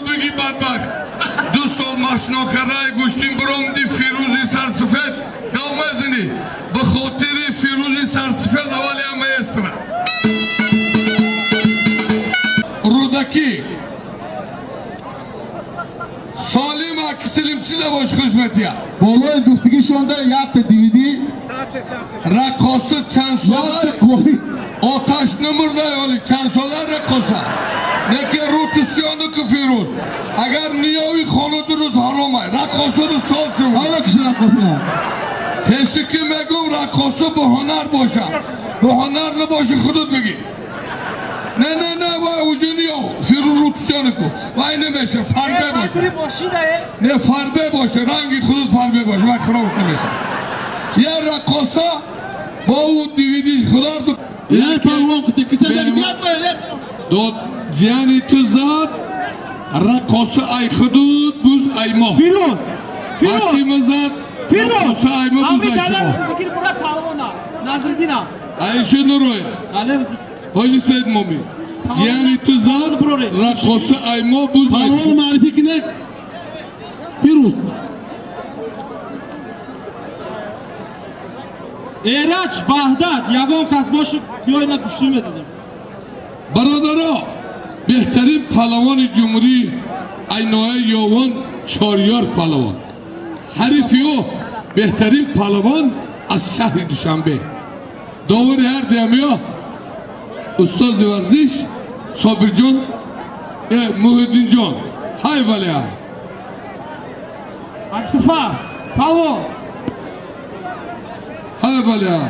فرود بگی بدبخت 2 سال ماشنا کرده گوشتیم برام دی فیروزی سرسفید گاو مزنی به خاطر فیروزی سرسفید اولی همه استره رودکی سالم اکسلیم چیزه باش خشمتیه بالای گفتگی شونده یک تا دیویدی رقاصه چند ساله آتش نمرده ولی چند ساله رقاصه نکه روتسیانو که فیروز اگر نیاوی خانه درست حرامه رقاصه رو سال شد حالا کشی رقاصه کسی که میگم رقاصه به هنر باشه به هنر نباشه خودت بگی نه وای اوجینیو فیروز روتسیانو که وای نمیشه فربه باشه نه فربه باشه رنگی خودت فربه باشه وای خراش نمیشه یه رقاصه با او دیویدی خدا تو یه پاوان کتی کسی داری بیاد باید داد جیانی تو زد رقاصه ای خدود بوز ای ما فیروز بچی مزد رقاصه ای ما بوز ای شما نازردینا ایشه نروی حاجی سید مومی جیانی تو زد رقاصه ای ما بوز ای پاوان شما معرفی کنه فیروز ایرج وحدت یوان کس باشه بیای نکشتی میدادیم برادرها بهترین پهلوان جمهوری اینای یوان چاریار پهلوان حریفیو بهترین پهلوان از شهر دوشنبه داور هر دیمیا استاد ورزش صابر جان محیدین جان های ولی ها اکسفا پاو های ولی ها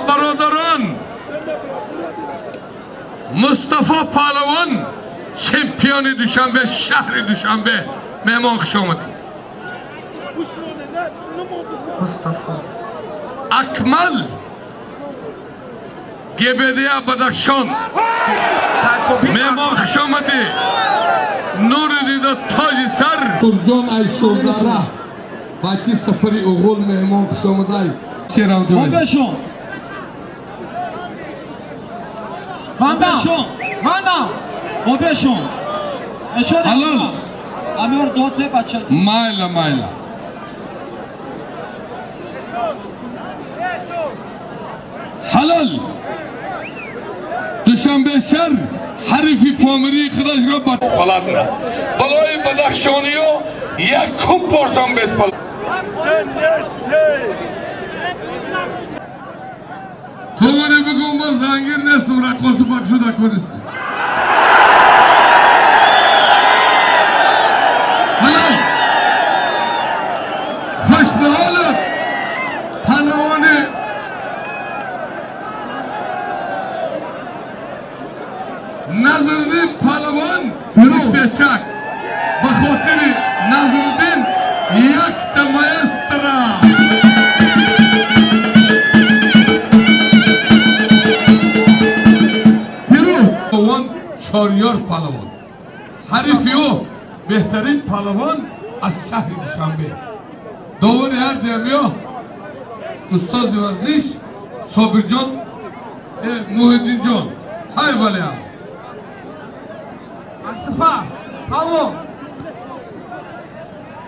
برادران مصطفی پهلوان چمپیون دوشنبه شهر دوشنبه مهمان خوش آمد مصطفی اکمل گبدی بدخشان مهمان خوش آمدی نور دیده تاج سر ترجان ای شورداره بچه سفری اغول مهمان خوش آمده چه راو دوید بشون ماندام بشون حلال امیر داد ده بچه مایلا حلال دوشنبه شهر حریفی پامری خودش را بس پلدنه بلای بدخشانیو یک کم پارسان بس پلد خبری بگم با زنگیر نیستم رقاص بخشو دکنیستم حالا خوش به حالت پهلوان نظرالدین پهلوان پیچک به خاطر نظرالدین یک تمایسترا چاریار پهلوان حریفیو بهترین پهلوان از شهر دوشنبه داور هر دیمیا استاد ورزش صابر جان محیدین جان های ولی هم اکسفا پاو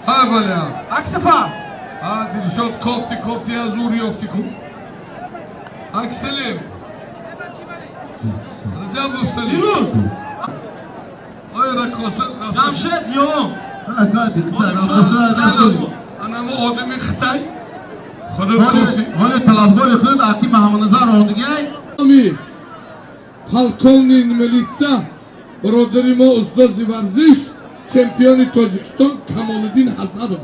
های ولی هم اکسفا دیرشاد کافتی از اوری افتی کن اکسلیم رجب بفسلیم فیروز آی رقاصه جمشید یوم انا ما آدمی خطای خود ولی طلبگار خود اکی محمدنظر آدگی امی پلکونی ملیتسا برادری ما استاد ورزش چمپیون تاجیکستان کمالالدین حسنov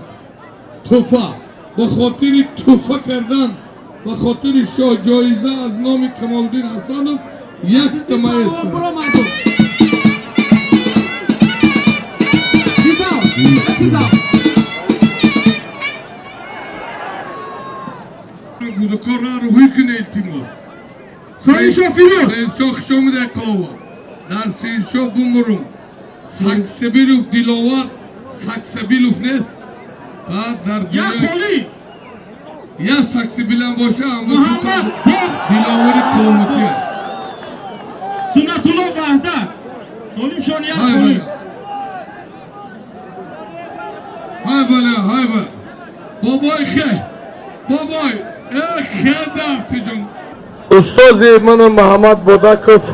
توفا با خاطر توفا کردن با خاطر شاه جایزه از نام کمالالدین حسنov یک تمایز بودکار را روی کنه التیماس سایشو فیروز سایشو خشم ده کاوا در سایشو بومروم ساکسبیلوف دیلاوار ساکسبیلوف نیست بعد در یا پولی یا ساکسبیلم باشه محمد دیلاوری قومتی سنت الله وحدت Olim şoniyat Hay olim. bale. Hay bale, hay bale. Babay şey. Babay. Şey dağıtıcım. Ustozi من محمد بودکوف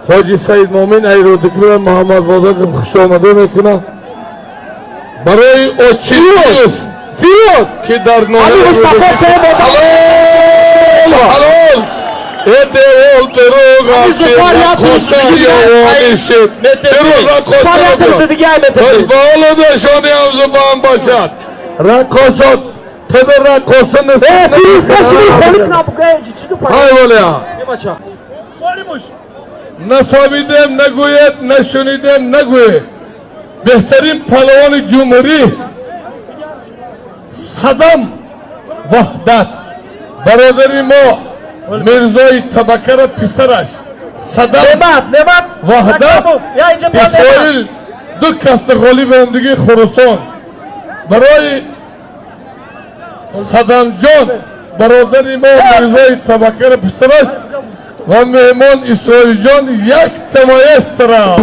حاجی سید مومن ایرودکلی و محمد بودکوف خوش آمده میکنه برای اوچیوس فیروز که در نوه مصطفی صاحب حلال ادهول دروغا که کوساری آوانی شد دروغا کوساری بالو دشانی هم زبان باشد رکاسات تبه رکاسا نسید های ولیا نفهمیدم نگوید نشنیدم نگوید بهترین پهلوان جمهوری صدام وحدت برادری ما میرزای تبکر پسرش صدام وحدت اسرائیل دو کست غالیب همدیگه خراسان برای صدام جان برادری ما میرزای تبکر پسرش و مهمان اسرائیل جان یک تمایست را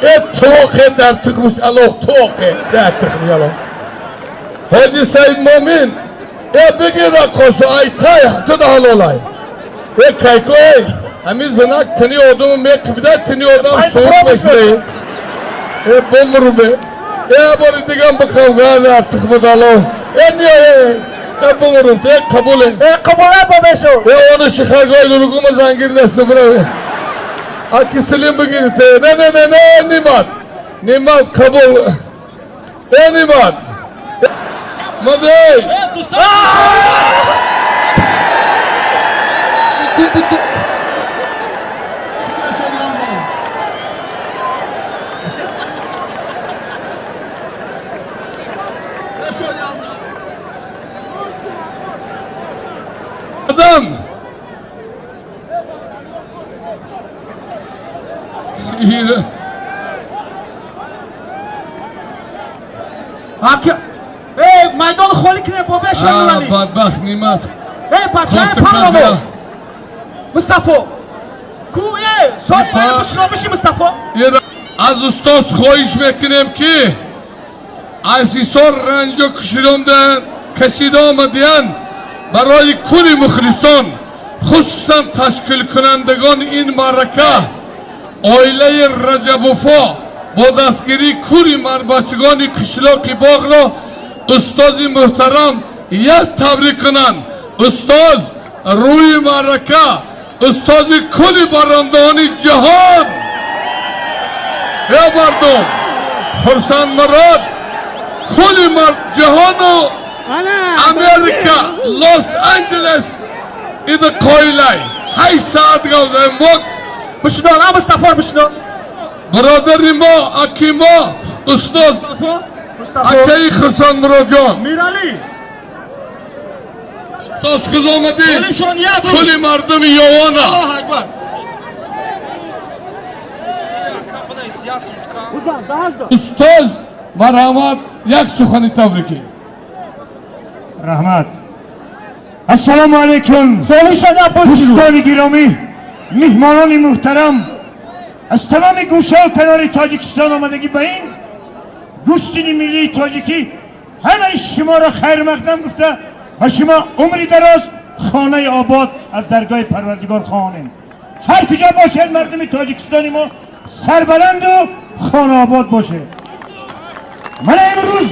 ای توخه در تکمش الو توخه در تکمی الو حاجی سید مومن بگی را کسو ای تای تو ده حلالای کایکو ای همی زنک تنی آدم میکبیده تنی آدم صورت بشده بمرو به باری دیگم بخوام گاز تکم دالو نیای بمرو ته قبوله قبوله بابشو اون شخرگاه درگوم زنگیر نسته برای اکی سلیم بگیری ته نه نیمات قبول نیمات مدهی adam میدان خالی کنه بابه شنوانی بدبخت نیمت بچه پرنامو مصطفی کویه سال باید بشنا بشی مصطفی از استاد خواهش میکنیم که از ایسار رنج و کشیده آمدین برای کل مخلصان خصوصا تشکیل کنندگان این معرکه آیله رجب وفا با دستگیری کل مربچگان قشلاق باغ را استاد محترم یک تبریک کنند استاد روی معرکه استاد کل برندگان جهان یا مردم خرسان مراد کل جهان و امریکا لس آنجلس ایده قایلای 8 ساعت گذشت بشنو نه مصطفی بشنو برادری ما اکی ما استاد اکی خرسان مراد جان میرالی استاد کز آمدی کل مردم یوانا الله اکبر استاد مرحمت یک سخنی تبریکی رحمت السلام علیکم دوستان گرامی مهمانان محترم از تمام گوشه و کنار تاجیکستان آمدگی به این گوشتین ملی تاجیکی همه شما را خیر مقدم گفته و شما عمری دراز خانه آباد از درگاه پروردگار خواهانیم هر کجا باشد مردم تاجیکستانی ما سربلند و خانه آباد باشه من امروز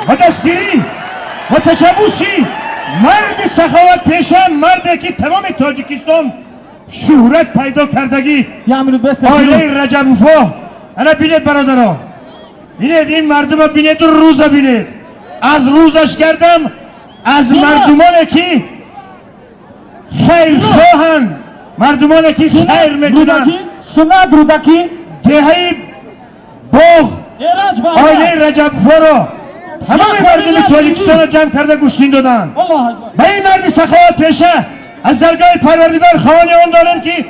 با دستگیری و تشبوسی مرد سخاوت پیشه مرد که تمام تاجیکستان شهرت پیدا کردگی آیله رجب وفا انا بینید برادرها بینید این مردم بینید روز بینید از روزش کردم از مردمانی که خیر خواهن مردمانی که خیر میکنن سنت رودکی دهی باغ آیله رجب وفا را تمام مردم تاجیکستان را جمع کرده گوشتین دادن به این مرد سخاوت پیشه از درگاه پروردگار خواهان آن دارم که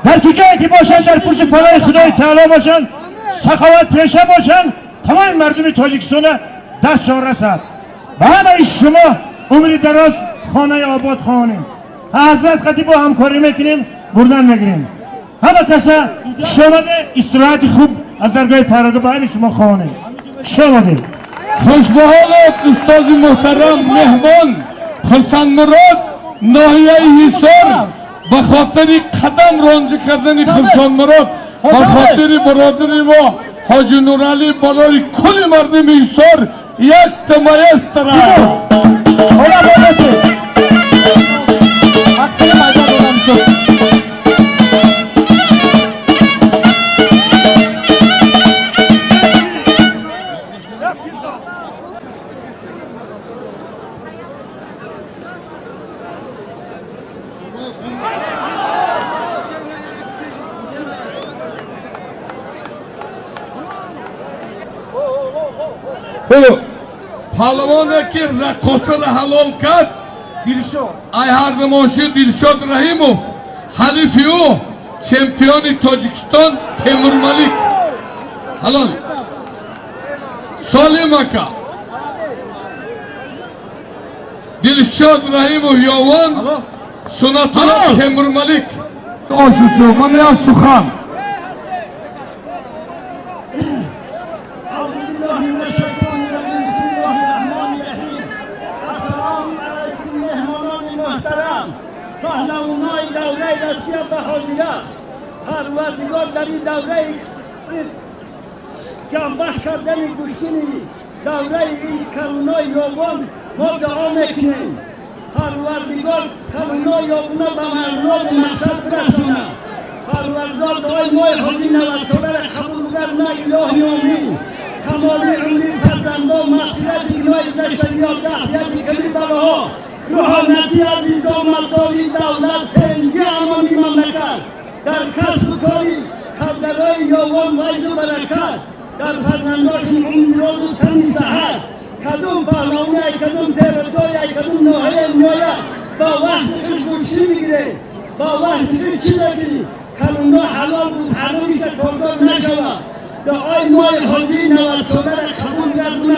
در تو جایی که باشن در پشت پناه خدای تعالی باشن، سخاوت پیشه باشن، تمام مردم تاجیکستان دستشان رسد. به همه شما عمر دراز خانه آباد خواهانیم. حضرت خطیب با همکاری میکنیم، بردن میگیریم. همه کسا شماده استراحت خوب از درگاه پاراگاه باید شما خواهانیم. شماده خوش به حالت استاد محترم مهمان خلصان مراد ناحیه حصار به خاطر قدم رانجی کردن خلصان مراد به خاطر برادری ما حاجی نورعلی بالای کل مردم حصار یک تمایز طرف اولا بودسته اکسل مایدان اولا میشد پهلوانی که رقاصه را حلال کرد ایهردمانشی دلشاد رحیموف، حریفی او چمپیون تاجیکستان تیمور ملیک حلال سالم اکا دلشاد رحیموف یاوان سناتور تیمور ملیک آشوچو من یا سخن راهنمای دوره روسیه به حاضره پروردگار در این دوره جنبش کردن گوشینی دوره این کرونا یابان ما دعا میکنیم پروردگار کرونا یابان به مردم مقصد برسونه پروردگار دعای مای حالی نوستره قبول کرد نه الهی آمین کمالی عمری فرزندان مغفرت گناه در شریعت عافیت کلی بلاها روحانیتی عزیز دامداری دولت تنگی امانی مملکت در کسب کاری خبرهای یاوان وجد و برکت در فرزنداشون عمران و تنی صحت کدوم پهلوانی کدوم تیرتای کدوم ناحیه نایه با وقت خش گوشی میگیره با وقت خش چی بگیری کلونا حلال بود حرامی که کردار نشود دعای مای حالی 90 ساله را قبول گردونه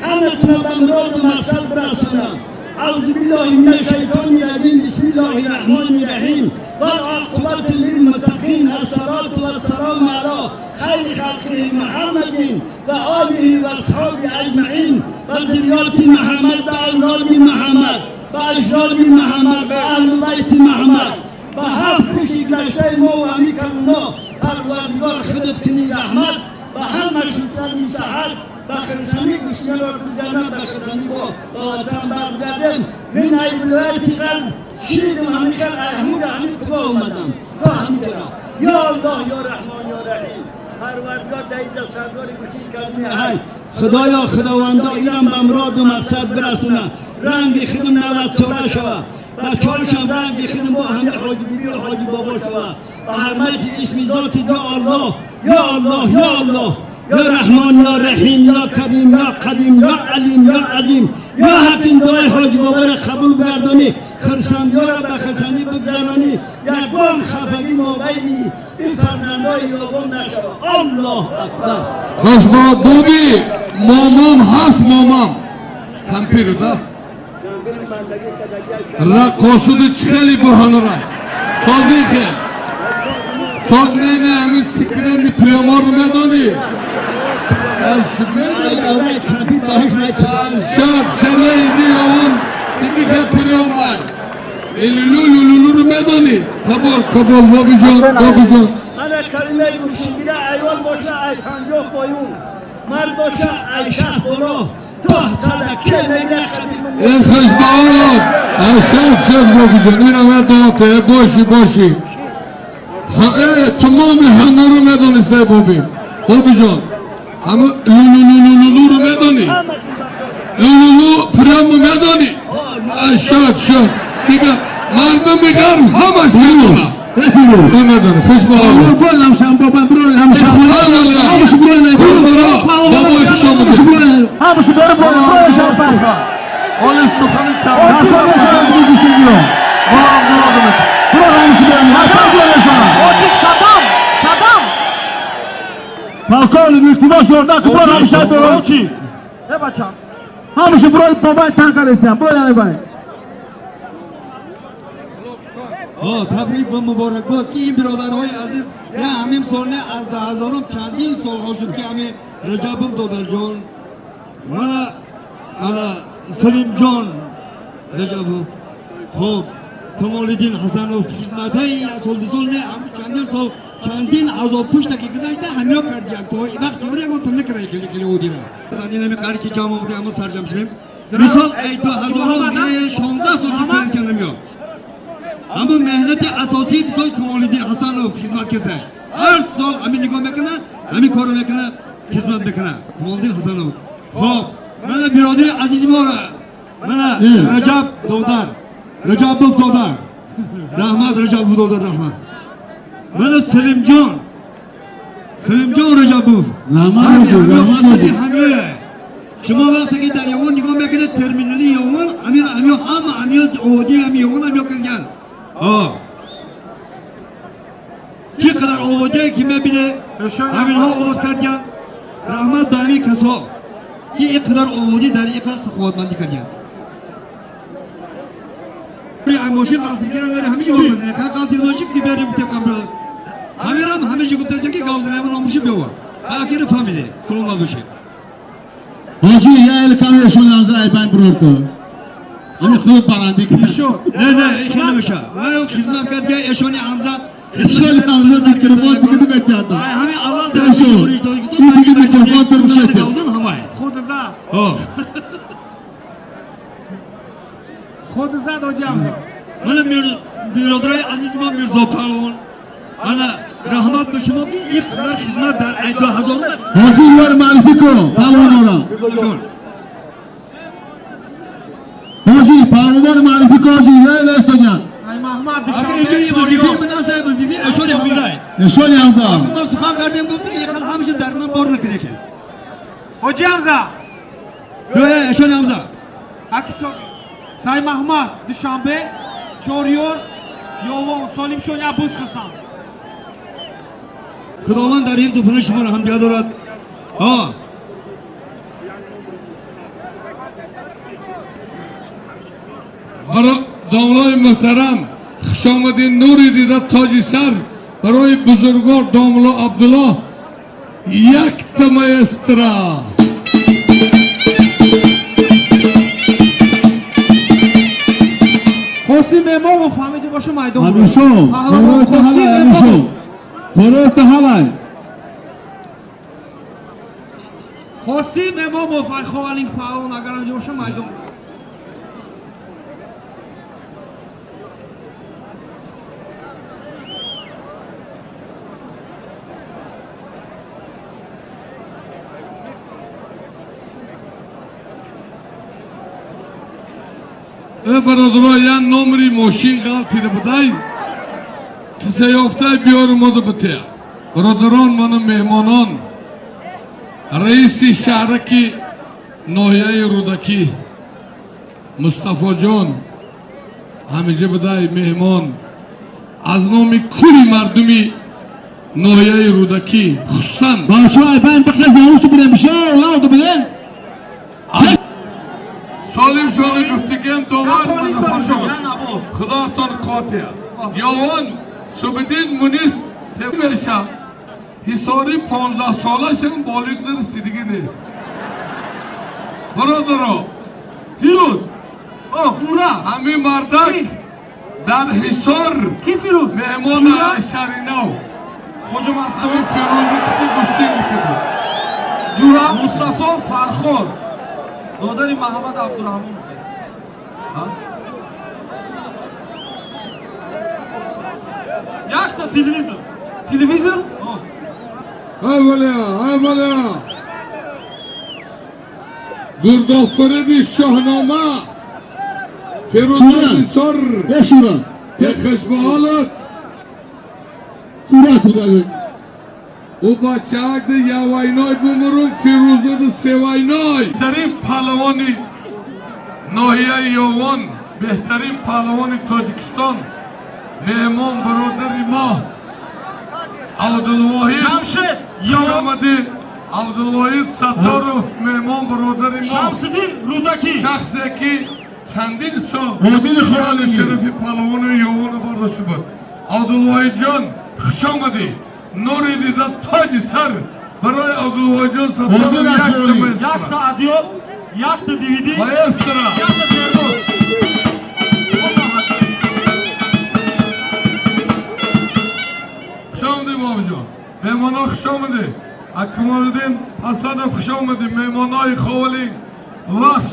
همه تونه به مراد و مقصد برسونه اعوذ بالله من الشیطان الرجیم بسم الله الرحمن الرحیم والعاقبة للمتقین الصلاة والسلام علی خیر خلق محمد و آله و اصحابه اجمعین و ذریات محمد و اولاد محمد و اجداد محمد و اهل بیت محمد و هفت پیشی گشته ما و همی کرونا پروردگار خودت کنی رحمت و همه شدتنی صحت و خرسانی گشتن را بزنم و خرسانی با وطن برگردم من ای بلایتی قلب شیدم همیشه احمود حمید تو آمدم تا حمید را یا الله یا رحمان یا رحیم پروردگار در اینجا سرداری گشید کردنی های خدایا خداوندا ایران به مراد و مقصد برسونه رنگ خودم 90 ساله شود بچه‌هاشم رنگ خودم با همه حاجی بیبی و حاجی بابا شود و حرمت اسم ذات یا الله یا الله یا الله یا رحمان یا رحیم یا کریم یا قدیم یا علیم یا عظیم یا حکیم دعای حاجی بابا را قبول گردانی خرسندی را به خرسندی بگذرانی یک بام خفگی مابینی این فرزندای یابان نشود الله اکبر خوش با دوبی مامام هست مامام کم پیروز هست رقاصد چخلی بحانه رای سازی که ساز نه همین سکرندی پریمار رو میدانی شاد سنه دیگه دیگه که پریمار لولو رو میدانی قبول بابی جان انا کلمه گوشیگیره ایوان باشه ای 50 پایون مرد باشه ای 60 بالا این خشبان اصلا بابی جان این همه داته باشی تمام همه رو میدانی سه بابی جان همه لولو رو میدانی لولو پرم رو میدانی شاد دیگه مردم بگر همش میدونه میدونه خوش بابا بولم شام بابا برو هم شام همش برو نه بابا شام همش برو شام حال استخوان تمام برو همش برو پاکان التماس اردک برو همیشه برو چی همیشه برو بابای تنگ کردیم برو یعنی بای تبریک و مبارکباد که این برادرهای عزیز نه همین سال نه از ده هزارم چندین سال ها شد که همین رجب دادر جان من سلیم جان رجب خب کمال‌الدین حسنوف خدمت های سال نه همین چندین سال چندین عذاب پشت که گذشته همه کردیم تو وقتی وری اون تم نکردی که اودی را این همین کاری که جامعه بودیم اما سرجم شدیم مثال ای 2016 سال پیش کردم یا اما مهنت اساسی بسیار کمال‌الدین حسنوف خدمت کسه هر سال همین نگاه میکنه همین کارو میکنه خدمت میکنه کمال‌الدین حسنوف خب من برادر عزیز ما من رجب دودر رحمت رجب دودر رحمت من سلیم جان رجب همه شما وقتی که در یوان نگاه میکنه ترمینالی یوان همین اودی همین یوان هم یکنگن چقدر اودی که میبینه همین ها اود کردن رحمت دامی کسا که اینقدر اودی در اینقدر سخاوتمندی کردن ماشین قلطی گیرن میره همه جا بزنه قلطی ماشین که بریم تکم برد همه جا گفته که گاوزنه همون آموشی بیوا آخر فهمیده سلام نادوشه حاجی یا الکام شون از ایبان برور کو همین خود پراندی که نه این نمیشه من خدمت کرد که اشونی حمزه ذکر بود دیگه بگید همین اول در شوریش دادگستان گاوزن همه خود زد و جمع من برادرای عزیز ما میرزا پهلوان انا رحمت به شما که این قدر خدمت در 2000 حاجی یار معرفی کو پهلوان را حاجی پهلوان معرفی کو حاجی یا دست جان محمد اگه اینجا یه وظیفه بناسته وظیفه اشون حمزه ما سخن کردیم گفتیم یکل همیشه در من بار نکنه که حاجی حمزه اشون حمزه اکسو سای محمد دوشنبه چوریور یوم سالیم شون یا بوس خسان خداوند در حفظ و پناه شما را هم یاد دارد برای داملای محترم خوش آمدین نوری دیده تاج سر برای بزرگوار داملا عبدالله یک تمایسترا خواستی مهمان و فهمیدی باشه میدان همیشو درست هوای خواستی مهمان و فای خوالین پاون اگر انجا باشه میدان برادرها یا نمری ماشین غلطی رو بدهی کسی یافته بیارم رو بته برادران من مهمانان رئیس شهرکی ناحیه رودکی مصطفی جان همیشه بدهی مهمان از نام کلی مردمی ناحیه رودکی خصوصا باشو ایبان بخیر زانوستو بده میشه اولا دو بده سالیم شونه گفتگیم دوار مدفر شد خدا تان قاطع یوان سبدین منیس تبیرشا حساری 15 ساله شم بالغ نرسیدگی نیست برادرها فیروز همین مردک در حسار مهمان شرینو خوجم از همین فیروزی که گشتی میکرد جورا مصطفی فرخور دادر محمد عبدالرحمن یک تا تلویزیون اولا گردآفرین شاهنامه فیروز حصار به خشم حالت او بچه ده یواینای بومرون فیروزه ده سواینای بهترین پهلوانی ناحیه یوان بهترین پهلوان تاجیکستان مهمان برادر ما عبدالواحد Şamadi Abdülvahid Sattorov mehmon birodari mo Shamsiddin Rudaki. shaxsi ki chandin so Obid Xoli Sharifi palovoni yovoni borosi bor. Abdülvahidjon Xushamadi Nuridida toji sar برای عبدالواجد ستار یک یک تا ادیو، یک تا دیویدی، مایسترا یک تا تردوز. خوش آمدی بابا جان. مهمان ها خوش آمدی. اکمالدین حسنов خوش آمدی. مهمان های خوالی وحش،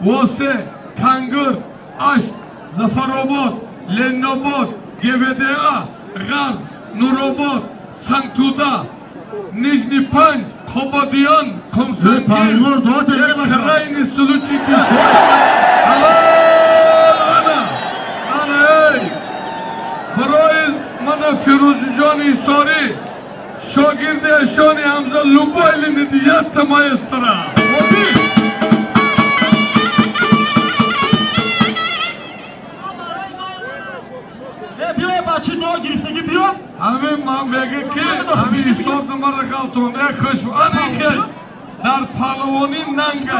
واسه، کنگر، عشق، زفرآباد، لناباد، گوده‌ها، غرب، نورآباد، سنگتوده، Nijni Panj, Khobadiyan, Komsangir, Kraini Suluchi Kishwa. Ana ey. Baroy mana Firuzjon Isori, shogirdi Eshoni Hamza Lubaylini diyatta maestra. بیا بچه دعا گرفتگی بیا همین من بگه که همین ایسار دمار رکالتون ای خشم ای خش در پهلوانی ننگی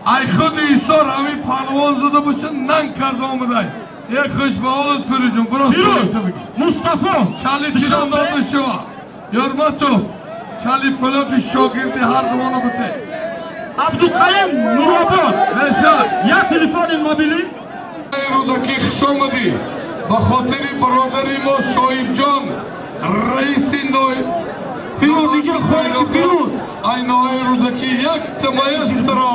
ای خود ایسار همین پهلوان زده باشن ننگ کرده آمده ای خشم آلت فریجون برای سرسته بگی مصطفی چالی تیران داده شوا یارماتوف چالی پلات شاگردی هر زمانه بته عبدالقیم نورآباد نشد یک تلفن موبیلی ای رودکی خوش آمدی با خاطر برادری ما صاحب جان رئیس نوی پیروزی جان خواهی پیروز ای نوی رودکی یک تمایسترا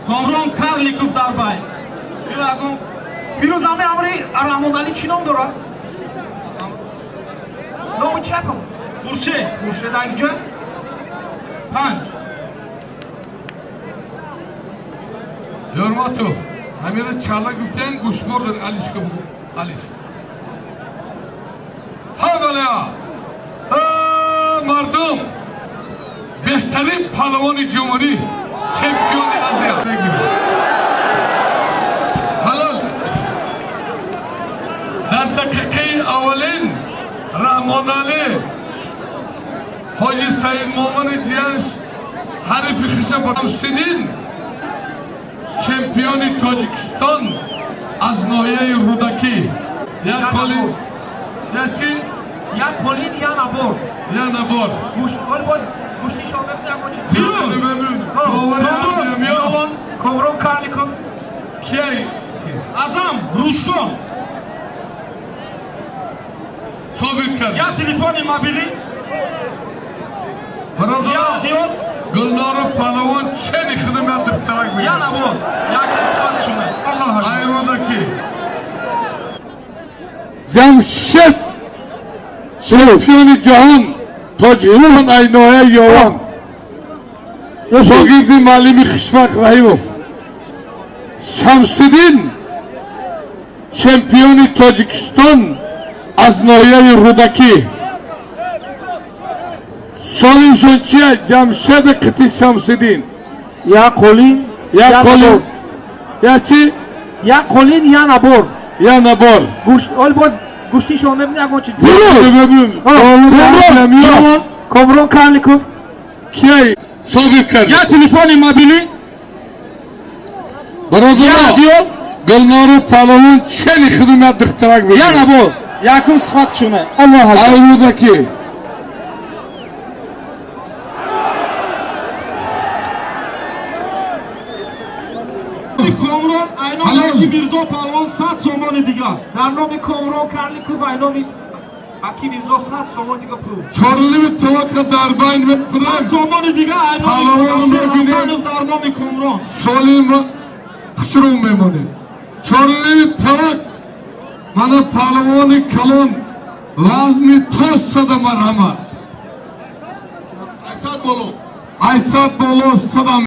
کامران کارلیکوف در بای بیا اگم پیروز همه امری رحمان علی چی نام داره؟ نام چه کن؟ خورشید خورشید اینجا؟ 5 یارماتوف همین چالا گفتن گوش بردن علیش که بگو علیش ها بلیا مردم بهترین پهلوان جمهوری چمپیون آسیا بگیم حلال در دقیقه اولین رحمان علی حاجی سعید مومن جیانش حریف خیشه بامسیدین چمپیون تاجیکستان از ناحیه رودکی یا کلین یا چی؟ یا کلین یا نبور یا نبور گوشتی شما ببینم پیروز کامران کارلیکوف کی؟ ازم روشون ثابت کرد یک تلفن موبیلی برادر یا دیون گلنار پهلوان چه خدمت اختراق بگیر یا نبور یک اسفاد شما الله ای رودکی جمشید چمپیون جهان تاجیکستان ای نوحه یوان شاگردی معلمی خشفق رحیموف شمسیدین چمپیون تاجیکستان از ناحیه رودکی سالیمشون چیه؟ جمشید قطی شمسیدین یا کلین یا کلین یا چی؟ یا کلین یا نبور یا نبار گوشت آل بود گوشتی شما ببینید اگه چی کامران کارلیکوف کی ثابت کرد یک تلفن موبیلی برادر گلنار پهلوان چه خدمت اختراق بگیر یا نبور یکم صحبت شما الله اکبر ای رودکی کامران اینان یکی میرزا پهلوان 100 سومان دیگه در نام کامران کارلیکوف اینام اکی میرزا 100 سومان دیگه پول چارلی به توقع در بین بپرم سومان دیگه پهلوان میبینیم در نام کامران سالیم خسرون میمونه چارلی به توقع من پهلوان کلان لازمی تا صدا مرحمت 800 بولو 800 بولو صدا